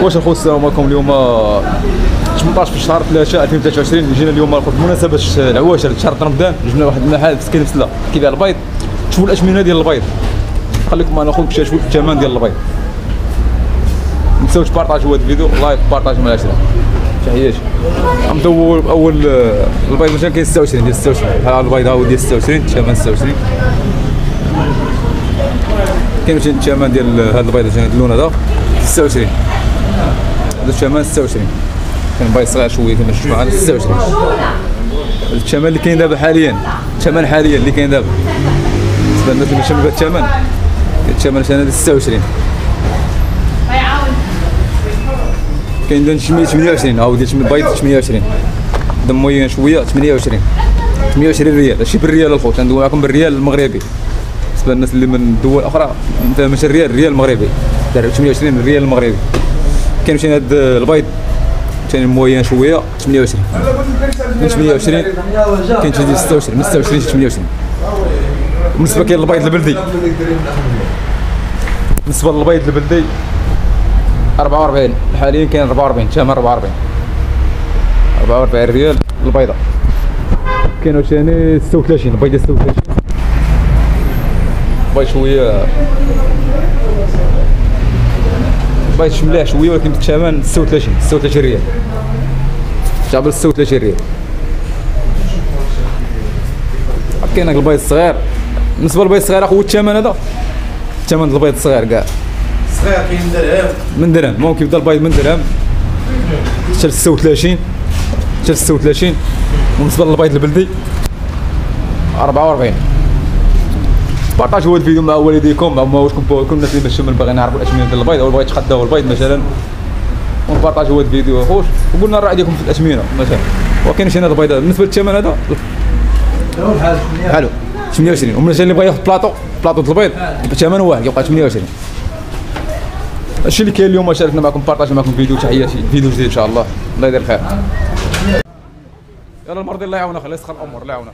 واش الخوت السلام عليكم. اليوم 18 في شهر 3 2023 جينا اليوم الخوت بمناسبه العواشر شهر رمضان. جبنا واحد المحل في سكين بسله كيبيع البيض. شوفوا الاشمنه ديال البيض، خليكم معنا اخويا باش تشوفوا الثمن ديال البيض. ما تنساوش تبارطاجيو هذا الفيديو، لايك بارطاج مع العشره. تحياتي. غنبداو اول البيض مثلا كاين 26 ديال 26. ها البيض ها هو ديال 26 الثمن 26. كاين الثمن ديال هذا البيض هذا اللون هذا 26. هذا الثمن 26. كان بيض صغير شويه كما شفتوا معنا 26. الثمن اللي كاين دابا حاليا، الثمن حاليا اللي كاين دابا بالنسبه للناس اللي ماشي الثمن، الثمن هذا 26. كاين ديال 28 ها هو ديال البيض 28 دم موين شويه 28 ريال. هادشي بالريال الخوت، ندوي معكم بالريال المغربي بالنسبه للناس اللي من دول اخرى ماشي الريال المغربي 28 ريال المغربي. كاين ثاني هذا البيض ثاني موين شويه 28 من 28. كاين ثاني ديال 26 من 26 حتى 28. بالنسبه كاين البيض البلدي، بالنسبه للبيض البلدي 44 حاليا كاين 44 ثمن 44 ريال البيضه. كاينو ثاني 36 البيض ديال 36 بيض شويه بيض مليح شويه ولكن الثمن 36 ريال تعبر 36 ريال. كاين هاك البيض الصغير. بالنسبه للبيض الصغير اخو الثمن هذا الثمن البيض الصغير كاع صغير كاين درهم من درهم. ممكن يبدا البيض من درهم حتى 36 حتى 36. بالنسبه للبيض البلدي 44. بارطاجيو هذا الفيديو مع والديكم، مع واش كل الناس اللي ماشي باغيين يعرفوا الاثمنه ديال البيض او بغا يتقداو البيض مثلا، ونبارطاجيو هذا الفيديو اخوش وقلنا الراي ديالكم في الاثمنه مثلا. وكاين شي هذا البيض بالنسبه للثمن هذا حلو 28. ومن اللي بغا ياخذ بلاطو ديال البيض الثمن واحد يبقى 28. هادشي اللي كاين اليوم. شاركنا معكم بارطاجنا معكم فيديو. تحياتي فيديو جديد ان شاء الله. الله يدير الخير. يلا المرضي الله يعاونك، الله يسخر الامور، الله يعاونك.